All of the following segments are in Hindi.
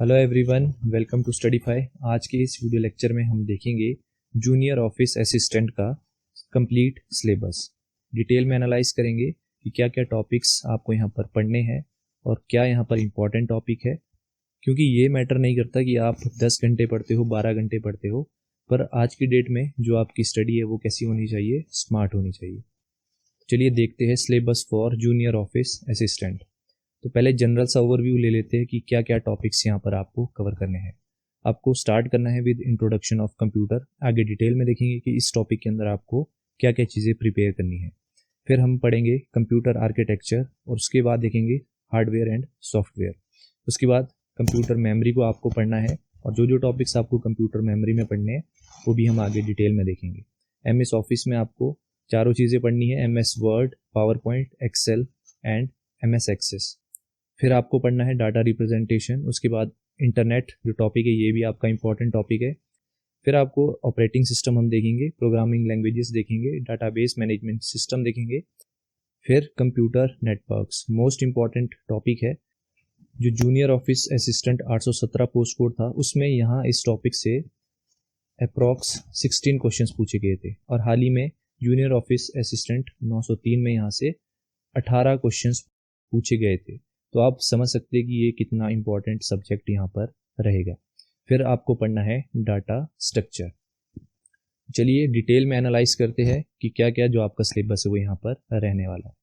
Hello everyone, welcome to Studyfy. आज के इस वीडियो लेक्चर में हम देखेंगे जूनियर ऑफिस असिस्टेंट का कंप्लीट सिलेबस। डिटेल में एनालाइज करेंगे कि क्या क्या टॉपिक्स आपको यहाँ पर पढ़ने हैं और क्या यहाँ पर इम्पॉर्टेंट टॉपिक है, क्योंकि ये मैटर नहीं करता कि आप 10 घंटे पढ़ते हो, 12 घंटे पढ़ते हो, पर आज की डेट में जो आपकी स्टडी है वो कैसी होनी चाहिए, स्मार्ट होनी चाहिए। चलिए देखते हैं syllabus for junior office assistant. तो पहले जनरल सा ओवरव्यू ले लेते हैं कि क्या क्या टॉपिक्स यहाँ पर आपको कवर करने हैं। आपको स्टार्ट करना है विद इंट्रोडक्शन ऑफ कंप्यूटर। आगे डिटेल में देखेंगे कि इस टॉपिक के अंदर आपको क्या क्या चीज़ें प्रिपेयर करनी है। फिर हम पढ़ेंगे कंप्यूटर आर्किटेक्चर और उसके बाद देखेंगे हार्डवेयर एंड सॉफ्टवेयर। उसके बाद कंप्यूटर मेमोरी को आपको पढ़ना है और जो जो टॉपिक्स आपको कंप्यूटर मेमोरी में पढ़ने हैं वो भी हम आगे डिटेल में देखेंगे। MS ऑफिस में आपको चारों चीज़ें पढ़नी है, MS word, PowerPoint, excel and MS access. फिर आपको पढ़ना है डाटा रिप्रेजेंटेशन। उसके बाद इंटरनेट जो टॉपिक है ये भी आपका इंपॉर्टेंट टॉपिक है। फिर आपको ऑपरेटिंग सिस्टम हम देखेंगे, प्रोग्रामिंग लैंग्वेजेस देखेंगे, डाटाबेस मैनेजमेंट सिस्टम देखेंगे। फिर computer networks most important topic है। जो junior office assistant 817 post code था उसमें यहाँ इस टॉपिक से अप्रॉक्स 16 क्वेश्चंस पूछे गए थे और हाल ही में जूनियर ऑफिस असिस्टेंट 903 में यहाँ से 18 क्वेश्चंस पूछे गए थे। तो आप समझ सकते हैं कि ये कितना इंपॉर्टेंट सब्जेक्ट यहाँ पर रहेगा। फिर आपको पढ़ना है डाटा स्ट्रक्चर। चलिए डिटेल में एनालाइज करते हैं कि क्या क्या जो आपका सिलेबस है वो यहाँ पर रहने वाला है।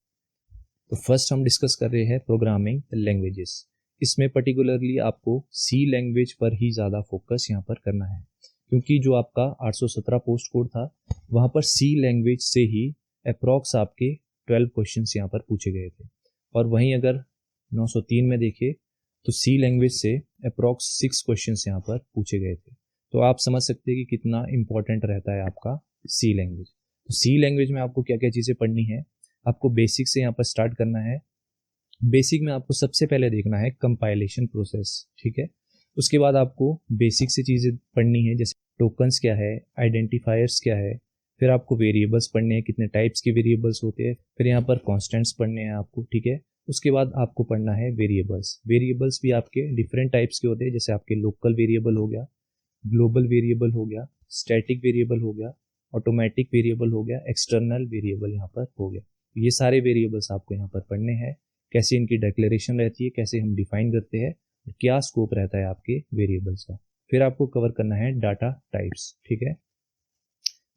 तो फर्स्ट हम डिस्कस कर रहे हैं प्रोग्रामिंग लैंग्वेजेस। इसमें पर्टिकुलरली आपको सी लैंग्वेज पर ही ज़्यादा फोकस यहाँ पर करना है, क्योंकि जो आपका 817 पोस्ट कोड था वहाँ पर सी लैंग्वेज से ही अप्रॉक्स आपके 12 क्वेश्चंस यहाँ पर पूछे गए थे। और वहीं अगर 903 में देखें तो सी लैंग्वेज से अप्रॉक्स 6 क्वेश्चंस यहाँ पर पूछे गए थे। तो आप समझ सकते हैं कि कितना इंपॉर्टेंट रहता है आपका सी लैंग्वेज। तो सी लैंग्वेज में आपको क्या क्या चीज़ें पढ़नी है, आपको बेसिक से यहाँ पर स्टार्ट करना है। बेसिक में आपको सबसे पहले देखना है कंपाइलेशन प्रोसेस, ठीक है। उसके बाद आपको बेसिक से चीज़ें पढ़नी है, जैसे टोकन्स क्या है, आइडेंटिफायर्स क्या है। फिर आपको वेरिएबल्स पढ़ने हैं, कितने टाइप्स के वेरिएबल्स होते हैं। फिर यहाँ पर कॉन्स्टेंट्स पढ़ने हैं आपको, ठीक है। उसके बाद आपको पढ़ना है वेरिएबल्स। वेरिएबल्स भी आपके डिफरेंट टाइप्स के होते हैं, जैसे आपके लोकल वेरिएबल हो गया, ग्लोबल वेरिएबल हो गया, स्टैटिक वेरिएबल हो गया, ऑटोमेटिक वेरिएबल हो गया, एक्सटर्नल वेरिएबल यहाँ पर हो गया। ये सारे वेरिएबल्स आपको यहाँ पर पढ़ने हैं, कैसे इनकी डिक्लेरेशन रहती है, कैसे हम डिफाइन करते हैं, क्या स्कोप रहता है आपके वेरिएबल्स का। फिर आपको कवर करना है डाटा टाइप्स, ठीक है।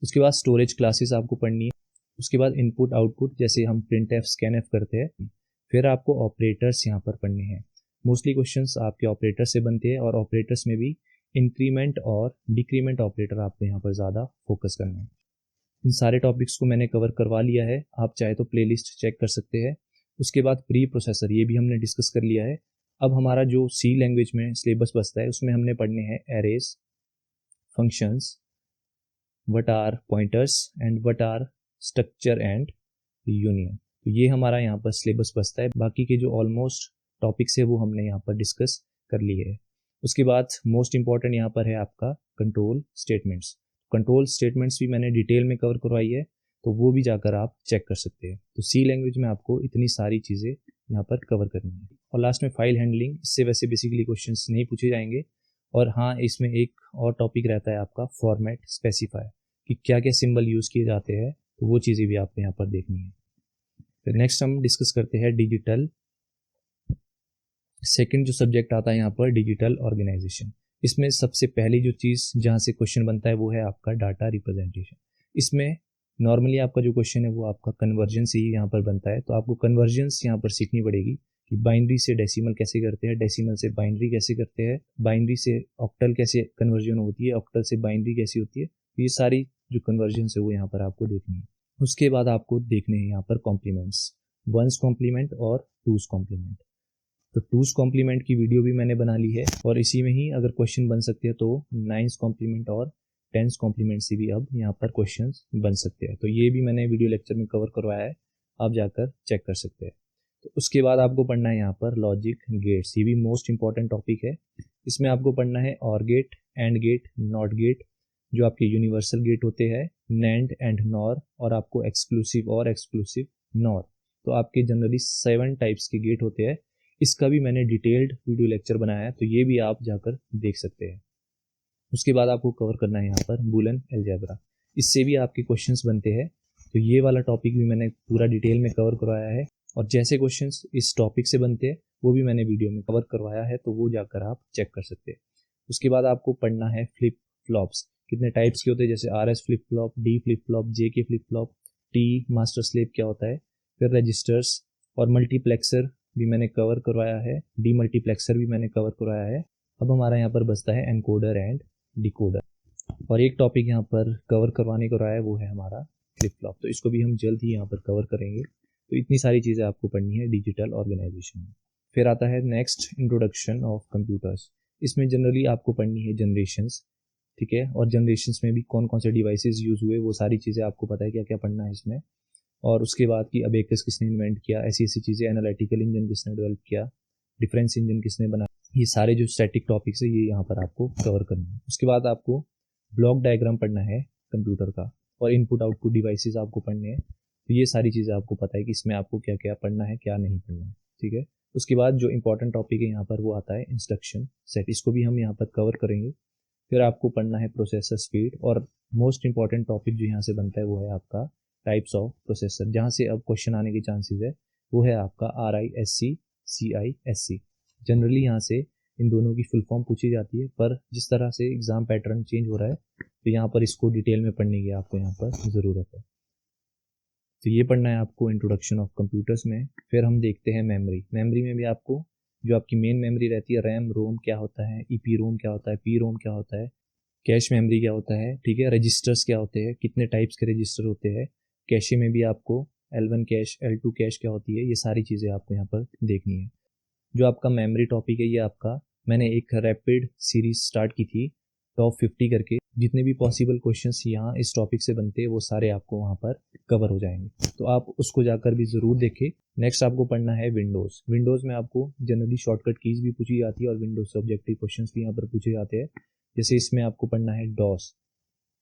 उसके बाद स्टोरेज क्लासेस आपको पढ़नी है। उसके बाद इनपुट आउटपुट, जैसे हम प्रिंट एफ स्कैन एफ करते हैं। फिर आपको ऑपरेटर्स यहाँ पर पढ़ने हैं। मोस्टली क्वेश्चंस आपके ऑपरेटर से बनते हैं और ऑपरेटर्स में भी इंक्रीमेंट और डिक्रीमेंट ऑपरेटर आपको यहाँ पर ज़्यादा फोकस करना है। इन सारे टॉपिक्स को मैंने कवर करवा लिया है, आप चाहे तो प्लेलिस्ट चेक कर सकते हैं। उसके बाद प्री प्रोसेसर, ये भी हमने डिस्कस कर लिया है। अब हमारा जो सी लैंग्वेज में सिलेबस बचता है उसमें हमने पढ़ने हैं arrays, functions, what are pointers and what are structure and union. तो ये हमारा यहाँ पर सिलेबस बचता है। बाकी के जो ऑलमोस्ट टॉपिक्स है वो हमने यहाँ पर डिस्कस कर लिए है। उसके बाद मोस्ट इंपॉर्टेंट यहाँ पर है आपका कंट्रोल स्टेटमेंट्स। कंट्रोल स्टेटमेंट्स भी मैंने डिटेल में कवर करवाई है, तो वो भी जाकर आप चेक कर सकते हैं। तो सी लैंग्वेज में आपको इतनी सारी चीज़ें यहाँ पर कवर करनी है। और लास्ट में फाइल हैंडलिंग, इससे वैसे बेसिकली क्वेश्चंस नहीं पूछे जाएंगे। और हाँ, इसमें एक और टॉपिक रहता है आपका फॉर्मेट स्पेसिफायर, कि क्या क्या सिंबल यूज़ किए जाते हैं, तो वो चीज़ें भी आपको यहाँ पर देखनी है। फिर नेक्स्ट हम डिस्कस करते हैं डिजिटल। सेकंड जो सब्जेक्ट आता है यहाँ पर डिजिटल ऑर्गेनाइजेशन। इसमें सबसे पहली जो चीज़ जहाँ से क्वेश्चन बनता है वो है आपका डाटा रिप्रेजेंटेशन। इसमें नॉर्मली आपका जो क्वेश्चन है वो आपका कन्वर्जन से ही यहाँ पर बनता है। तो आपको कन्वर्जन्स यहाँ पर सीखनी पड़ेगी कि बाइनरी से डेसिमल कैसे करते हैं, डेसिमल से बाइनरी कैसे करते हैं, बाइनरी से ऑक्टल कैसे कन्वर्जन होती है, ऑक्टल से बाइनरी कैसी होती है। ये सारी जो कन्वर्जन है वो यहाँ पर आपको देखनी है। उसके बाद आपको देखने हैं यहाँ पर कॉम्प्लीमेंट्स, वंस कॉम्प्लीमेंट और टूस कॉम्प्लीमेंट। तो टूस कॉम्प्लीमेंट की वीडियो भी मैंने बना ली है और इसी में ही अगर क्वेश्चन बन सकते हैं तो नाइन्स कॉम्प्लीमेंट और टेंस कॉम्प्लीमेंट से भी अब यहाँ पर क्वेश्चंस बन सकते हैं। तो ये भी मैंने वीडियो लेक्चर में कवर करवाया है, आप जाकर चेक कर सकते हैं। तो उसके बाद आपको पढ़ना है यहाँ पर लॉजिक गेट्स। ये भी मोस्ट इंपॉर्टेंट टॉपिक है। इसमें आपको पढ़ना है और gate, and gate, not gate, जो आपके यूनिवर्सल गेट होते हैं, नैंड एंड नॉर, और आपको एक्सक्लूसिव और एक्सक्लूसिव नॉर। तो आपके जनरली 7 टाइप्स के गेट होते हैं। इसका भी मैंने डिटेल्ड वीडियो लेक्चर बनाया है, तो ये भी आप जाकर देख सकते हैं। उसके बाद आपको कवर करना है यहाँ पर बूलियन अलजेब्रा, इससे भी आपके क्वेश्चंस बनते हैं। तो ये वाला टॉपिक भी मैंने पूरा डिटेल में कवर करवाया है, और जैसे क्वेश्चंस इस टॉपिक से बनते हैं वो भी मैंने वीडियो में कवर करवाया है, तो वो जाकर आप चेक कर सकते हैं। उसके बाद आपको पढ़ना है फ्लिप फ्लॉप्स, कितने टाइप्स के होते हैं, जैसे RS flip flop, D flip flop, JK flip flop, T master slave क्या होता है, फिर रजिस्टर्स और मल्टीप्लेक्सर भी मैंने कवर करवाया है, डी मल्टीप्लेक्सर भी मैंने कवर करवाया है। अब हमारा यहाँ पर बचता है एनकोडर एंड डिकोडर, और एक टॉपिक यहाँ पर कवर करवाने को रहा है, वो है हमारा फ्लिप फ्लॉप, तो इसको भी हम जल्द ही यहाँ पर कवर करेंगे। तो इतनी सारी चीज़ें आपको पढ़नी है डिजिटल ऑर्गेनाइजेशन में। फिर आता है नेक्स्ट इंट्रोडक्शन ऑफ कंप्यूटर्स, इसमें जनरली आपको पढ़नी है जनरेशंस, ठीक है, और जनरेशंस में भी कौन कौन से डिवाइसेस यूज़ हुए वो सारी चीज़ें आपको पता है क्या क्या पढ़ना है इसमें। और उसके बाद कि अबेकस किसने इन्वेंट किया, ऐसी ऐसी चीज़ें, एनालिटिकल इंजन किसने डेवलप किया, डिफरेंस इंजन किसने बनाया, ये सारे जो स्टैटिक टॉपिक्स है ये यहाँ पर आपको कवर करना है। उसके बाद आपको ब्लॉक डायग्राम पढ़ना है कंप्यूटर का, और इनपुट आउटपुट डिवाइसेस आपको पढ़ने हैं। तो ये सारी चीज़ें आपको पता है कि इसमें आपको क्या क्या पढ़ना है क्या नहीं पढ़ना है, ठीक है। उसके बाद जो इंपॉर्टेंट टॉपिक है यहाँ पर वो आता है इंस्ट्रक्शन सेट, इसको भी हम यहाँ पर कवर करेंगे। फिर आपको पढ़ना है प्रोसेसर स्पीड, और मोस्ट इंपॉर्टेंट टॉपिक जो यहाँ से बनता है वो है आपका टाइप्स ऑफ प्रोसेसर, जहाँ से अब क्वेश्चन आने के चांसेस है वो है आपका RISC CISC। जनरली यहाँ से इन दोनों की फुल फॉर्म पूछी जाती है, पर जिस तरह से एग्जाम पैटर्न चेंज हो रहा है तो यहाँ पर इसको डिटेल में पढ़ने की आपको यहाँ पर ज़रूरत है। तो ये पढ़ना है आपको इंट्रोडक्शन ऑफ कंप्यूटर्स में। फिर हम देखते हैं मेमोरी, मेमोरी में भी आपको जो आपकी मेन मेमोरी रहती है, रैम रोम क्या होता है, EPROM क्या होता है, PROM क्या होता है, कैश मेमोरी क्या होता है, ठीक है, रजिस्टर्स क्या होते हैं, कितने टाइप्स के रजिस्टर होते हैं, कैशे में भी आपको L1 कैश L2 कैश क्या होती है, ये सारी चीज़ें आपको यहाँ पर देखनी है। जो आपका मेमोरी टॉपिक है ये आपका, मैंने एक रैपिड सीरीज स्टार्ट की थी टॉप 50 करके, जितने भी पॉसिबल क्वेश्चंस यहाँ इस टॉपिक से बनते हैं वो सारे आपको वहाँ पर कवर हो जाएंगे, तो आप उसको जाकर भी ज़रूर देखें। नेक्स्ट आपको पढ़ना है विंडोज़, विंडोज़ में आपको जनरली शॉर्टकट कीज़ भी पूछी जाती है और विंडोज़ से ऑब्जेक्टिव क्वेश्चन भी यहाँ पर पूछे जाते हैं। जैसे इसमें आपको पढ़ना है डॉस,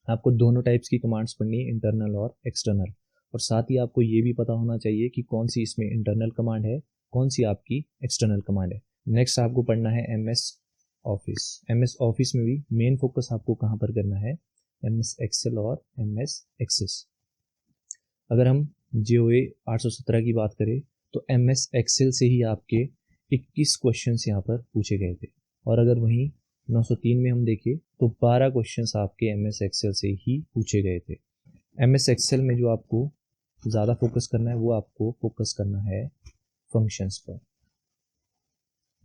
आपको दोनों टाइप्स की कमांड्स पढ़नी है, इंटरनल और एक्सटर्नल, और साथ ही आपको ये भी पता होना चाहिए कि कौन सी इसमें इंटरनल कमांड है, कौन सी आपकी एक्सटर्नल कमांड है। नेक्स्ट आपको पढ़ना है MS ऑफिस, MS ऑफिस में भी मेन फोकस आपको कहाँ पर करना है, MS एक्सेल और MS एक्सेस। अगर हम GOA 817 की बात करें तो MS एक्सेल से ही आपके 21 क्वेश्चन यहाँ पर पूछे गए थे, और अगर वहीं 903 में हम देखें तो 12 क्वेश्चंस आपके MS एक्सेल से ही पूछे गए थे। MS एक्सेल में जो आपको ज़्यादा फोकस करना है वो आपको फोकस करना है फंक्शंस पर।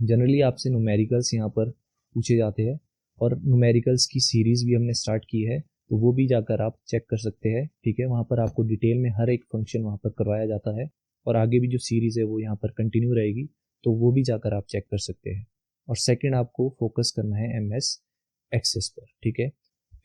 जनरली आपसे न्यूमेरिकल्स यहाँ पर पूछे जाते हैं, और न्यूमेरिकल्स की सीरीज़ भी हमने स्टार्ट की है, तो वो भी जाकर आप चेक कर सकते हैं, ठीक है। वहाँ पर आपको डिटेल में हर एक फंक्शन वहाँ पर करवाया जाता है, और आगे भी जो सीरीज़ है वो यहाँ पर कंटिन्यू रहेगी, तो वो भी जाकर आप चेक कर सकते हैं। और सेकंड आपको फोकस करना है MS एक्सेस पर, ठीक है।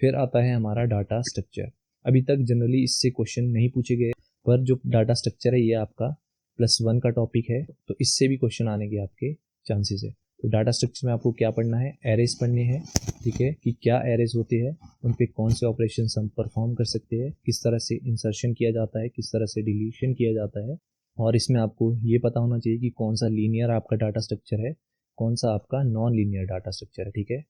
फिर आता है हमारा डाटा स्ट्रक्चर, अभी तक जनरली इससे क्वेश्चन नहीं पूछे गए, पर जो डाटा स्ट्रक्चर है ये आपका +1 का टॉपिक है, तो इससे भी क्वेश्चन आने के आपके चांसेस है। तो डाटा स्ट्रक्चर में आपको क्या पढ़ना है, एरेज पढ़ने हैं, ठीक है, कि क्या एरेज होते हैं, उन पे कौन से ऑपरेशन हम परफॉर्म कर सकते हैं, किस तरह से इंसर्शन किया जाता है, किस तरह से डिलीशन किया जाता है, और इसमें आपको ये पता होना चाहिए कि कौन सा लीनियर आपका डाटा स्ट्रक्चर है, कौन सा आपका नॉन लीनियर डाटा स्ट्रक्चर है, ठीक है।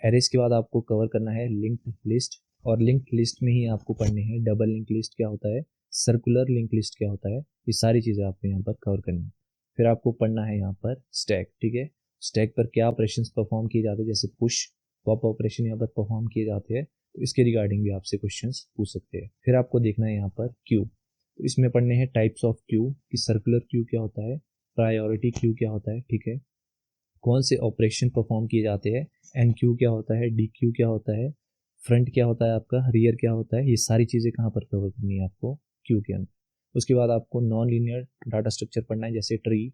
एरेज के बाद आपको कवर करना है लिंक्ड लिस्ट, और लिंक्ड लिस्ट में ही आपको पढ़ने हैं डबल लिंक लिस्ट क्या होता है, सर्कुलर लिंक लिस्ट क्या होता है, ये सारी चीज़ें आपको यहाँ पर कवर करनी है। फिर आपको पढ़ना है यहाँ पर स्टैक, ठीक है, स्टैक पर क्या ऑपरेशंस परफॉर्म किए जाते हैं, जैसे पुश पॉप ऑपरेशन यहाँ पर परफॉर्म किए जाते हैं, तो इसके रिगार्डिंग भी आपसे क्वेश्चंस पूछ सकते हैं। फिर आपको देखना है यहाँ पर क्यू, तो इसमें पढ़ने हैं टाइप्स ऑफ क्यू, कि सर्कुलर क्यू क्या होता है, प्रायोरिटी क्यू क्या होता है, ठीक है, कौन से ऑपरेशन परफॉर्म किए जाते हैं, NQ क्या होता है, DQ क्या होता है, फ्रंट क्या होता है आपका, रियर क्या होता है, ये सारी चीज़ें कहाँ पर कवर करनी है आपको क्यू के अंदर। उसके बाद आपको नॉन लीनियर डाटा स्ट्रक्चर पढ़ना है, जैसे ट्री,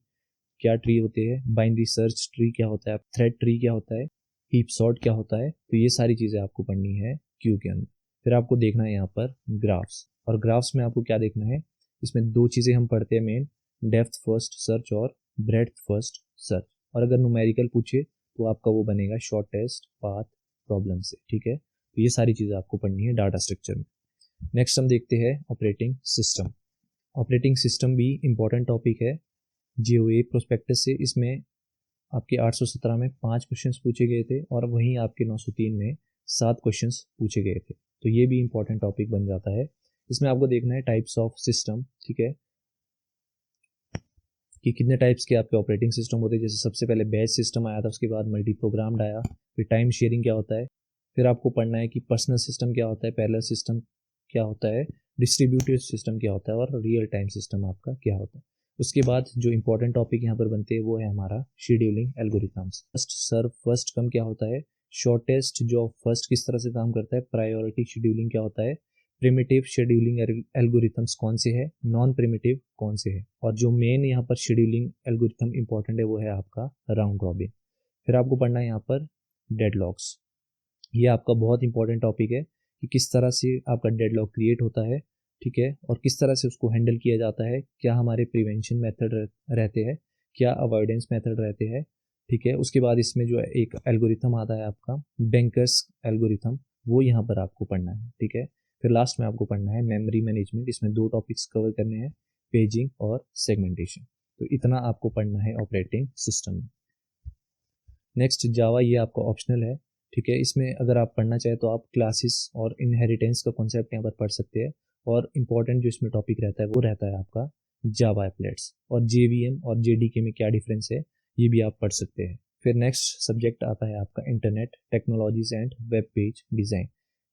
क्या ट्री होते हैं, बाइनरी सर्च ट्री क्या होता है, थ्रेड ट्री क्या होता है, हीप सॉर्ट क्या होता है, तो ये सारी चीज़ें आपको पढ़नी है क्यू के अंदर। फिर आपको देखना है यहाँ पर ग्राफ्स, और ग्राफ्स में आपको क्या देखना है, इसमें दो चीज़ें हम पढ़ते हैं मेन, डेप्थ फर्स्ट सर्च और ब्रेड्थ फर्स्ट सर्च, और अगर न्यूमेरिकल पूछे तो आपका वो बनेगा शॉर्टेस्ट पाथ प्रॉब्लम से, ठीक है। तो ये सारी चीज़ें आपको पढ़नी है डाटा स्ट्रक्चर में। नेक्स्ट हम देखते हैं ऑपरेटिंग सिस्टम, ऑपरेटिंग सिस्टम भी इम्पॉर्टेंट टॉपिक है, जीओए प्रोस्पेक्टस से, इसमें आपके 817 में 5 क्वेश्चंस पूछे गए थे और वहीं आपके 903 में 7 क्वेश्चंस पूछे गए थे। तो ये भी इंपॉर्टेंट टॉपिक बन जाता है। इसमें आपको देखना है टाइप्स ऑफ सिस्टम, ठीक है, कि कितने टाइप्स के आपके ऑपरेटिंग सिस्टम होते हैं। जैसे सबसे पहले बैच सिस्टम आया था, उसके बाद मल्टी प्रोग्राम्ड आया, फिर टाइम शेयरिंग क्या होता है, फिर आपको पढ़ना है कि पर्सनल सिस्टम क्या होता है, पैरेलल सिस्टम क्या होता है, डिस्ट्रीब्यूटेड सिस्टम क्या होता है और रियल टाइम सिस्टम आपका क्या होता है। उसके बाद जो इंपॉर्टेंट टॉपिक यहाँ पर बनते हैं वो है हमारा scheduling algorithms. First serve first come क्या होता है, शॉर्टेस्ट जॉब फर्स्ट किस तरह से काम करता है, प्रायोरिटी शेड्यूलिंग क्या होता है, प्रिमिटिव शेड्यूलिंग एल्गोरिथम्स कौन से है, नॉन प्रिमिटिव कौन से है, और जो मेन यहाँ पर शेड्यूलिंग एल्गोरिथम इंपॉर्टेंट है वो है आपका राउंड रॉबिन। फिर आपको पढ़ना है यहाँ पर डेडलॉक्स। ये आपका बहुत इंपॉर्टेंट टॉपिक है कि किस तरह से आपका डेडलॉक क्रिएट होता है, ठीक है, और किस तरह से उसको हैंडल किया जाता है, क्या हमारे प्रिवेंशन मेथड रहते हैं, क्या अवॉइडेंस मेथड रहते हैं, ठीक है। उसके बाद इसमें जो एक एल्गोरिथम आता है आपका बैंकर्स एल्गोरिथम, वो यहाँ पर आपको पढ़ना है, ठीक है। फिर लास्ट में आपको पढ़ना है मेमोरी मैनेजमेंट। इसमें 2 टॉपिक्स कवर करने हैं, पेजिंग और सेगमेंटेशन। तो इतना आपको पढ़ना है ऑपरेटिंग सिस्टम में। नेक्स्ट जावा, ये आपका ऑप्शनल है, ठीक है। इसमें अगर आप पढ़ना चाहें तो आप क्लासेस और इनहेरिटेंस का कॉन्सेप्ट यहाँ पर पढ़ सकते हैं, और इम्पॉर्टेंट जो इसमें टॉपिक रहता है वो रहता है आपका जावा एप्लेट्स, और जेवीएम और जेडीके में क्या डिफरेंस है ये भी आप पढ़ सकते हैं। फिर नेक्स्ट सब्जेक्ट आता है आपका internet technologies and web page design.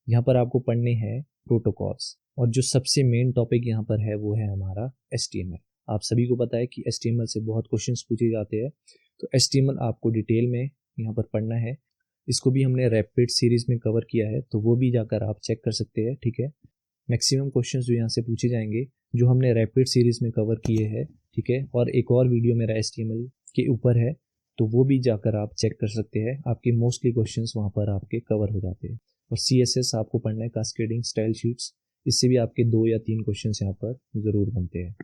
यहाँ पर आपको पढ़ने हैं प्रोटोकॉल्स, और जो सबसे मेन टॉपिक यहाँ पर है वो है हमारा HTML। आप सभी को पता है कि HTML से बहुत क्वेश्चंस पूछे जाते हैं, तो HTML आपको डिटेल में यहाँ पर पढ़ना है। इसको भी हमने रैपिड सीरीज में कवर किया है, तो वो भी जाकर आप चेक कर सकते हैं, ठीक है। मैक्सिमम क्वेश्चंस जो यहाँ से पूछे जाएंगे जो हमने रैपिड सीरीज में कवर किए हैं, ठीक है, और एक और वीडियो मेरा HTML के ऊपर है, तो वो भी जाकर आप चेक कर सकते हैं। आपके मोस्टली क्वेश्चंस वहाँ पर आपके कवर हो जाते हैं। और CSS आपको पढ़ना है, कास्केडिंग स्टाइल शीट्स, इससे भी आपके 2 या 3 क्वेश्चंस यहाँ पर ज़रूर बनते हैं।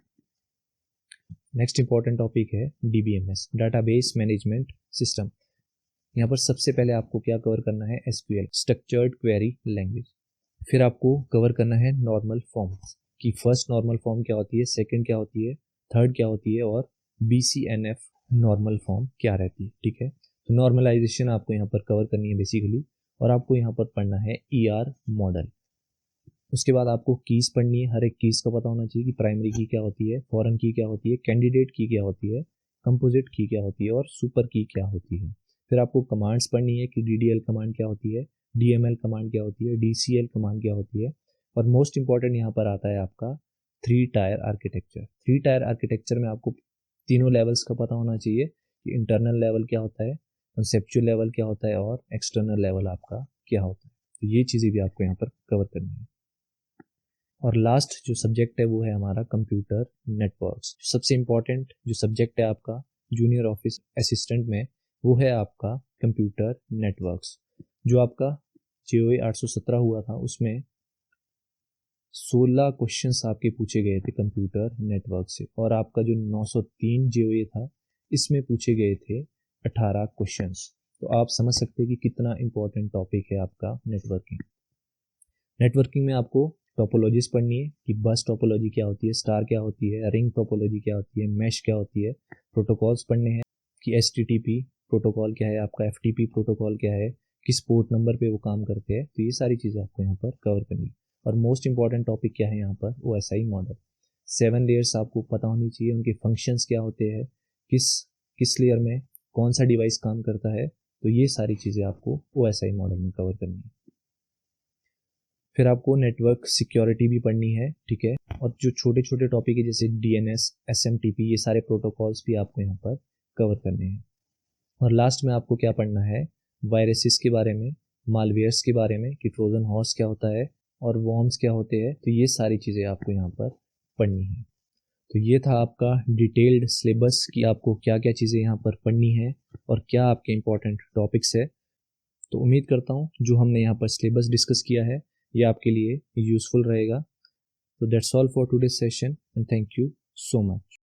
नेक्स्ट इंपॉर्टेंट टॉपिक है DBMS, डाटाबेस मैनेजमेंट सिस्टम। यहाँ पर सबसे पहले आपको क्या कवर करना है, SQL स्ट्रक्चर्ड क्वेरी लैंग्वेज। फिर आपको कवर करना है नॉर्मल फॉर्म, कि फर्स्ट नॉर्मल फॉर्म क्या होती है, सेकंड क्या होती है, थर्ड क्या होती है, और BCNF नॉर्मल फॉर्म क्या रहती है, ठीक है। तो नॉर्मलाइजेशन आपको यहाँ पर कवर करनी है बेसिकली, और आपको यहाँ पर पढ़ना है ER मॉडल। उसके बाद आपको कीज़ पढ़नी है, हर एक कीज़ का पता होना चाहिए कि प्राइमरी की क्या होती है, फॉरेन की क्या होती है, कैंडिडेट की क्या होती है, कंपोजिट की क्या होती है, और सुपर की क्या होती है। फिर आपको कमांड्स पढ़नी है कि DDL कमांड क्या होती है, DML कमांड क्या होती है, DCL कमांड क्या होती है। और मोस्ट इंपॉर्टेंट यहाँ पर आता है आपका 3 टायर आर्किटेक्चर। 3 टायर आर्किटेक्चर में आपको तीनों लेवल्स का पता होना चाहिए कि इंटरनल लेवल क्या होता है, कंसेप्चुअल लेवल क्या होता है, और एक्सटर्नल लेवल आपका क्या होता है। तो ये चीज़ें भी आपको यहाँ पर कवर करनी है। और लास्ट जो सब्जेक्ट है वो है हमारा कंप्यूटर नेटवर्क्स। सबसे इम्पॉर्टेंट जो सब्जेक्ट है आपका जूनियर ऑफिस असिस्टेंट में वो है आपका कंप्यूटर नेटवर्क्स। जो आपका JOA 817 हुआ था उसमें 16 क्वेश्चंस आपके पूछे गए थे कंप्यूटर नेटवर्क से, और आपका जो 903 JOA था इसमें पूछे गए थे 18 क्वेश्चंस। तो आप समझ सकते हैं कि कितना इम्पोर्टेंट टॉपिक है आपका नेटवर्किंग। नेटवर्किंग में आपको टोपोलॉजीज पढ़नी है कि बस टोपोलॉजी क्या होती है, स्टार क्या होती है, रिंग टोपोलॉजी क्या होती है, मैश क्या होती है। प्रोटोकॉल्स पढ़ने हैं कि HTTP प्रोटोकॉल क्या है, आपका FTP प्रोटोकॉल क्या है, किस पोर्ट नंबर पे वो काम करते हैं। तो ये सारी चीज़ें आपको यहाँ पर कवर करनी है। और मोस्ट इंपॉर्टेंट टॉपिक क्या है यहाँ पर, OSI मॉडल। 7 लेयर्स आपको पता होनी चाहिए, उनके फंक्शंस क्या होते हैं, किस लेयर में कौन सा डिवाइस काम करता है। तो ये सारी चीज़ें आपको OSI मॉडल में कवर करनी है। फिर आपको नेटवर्क सिक्योरिटी भी पढ़नी है, ठीक है, और जो छोटे छोटे टॉपिक है जैसे DNS SMTP ये सारे प्रोटोकॉल्स भी आपको यहाँ पर कवर करने हैं। और लास्ट में आपको क्या पढ़ना है, वायरसेस के बारे में, मालवेयर्स के बारे में कि ट्रोजन हॉर्स क्या होता है और वॉर्म्स क्या होते हैं। तो ये सारी चीज़ें आपको यहाँ पर पढ़नी है। तो ये था आपका डिटेल्ड सिलेबस कि आपको क्या क्या चीज़ें यहाँ पर पढ़नी है और क्या आपके इंपॉर्टेंट टॉपिक्स है। तो उम्मीद करता हूँ जो हमने यहाँ पर सिलेबस डिस्कस किया है ये आपके लिए यूज़फुल रहेगा। तो that's all for today session and thank you so much.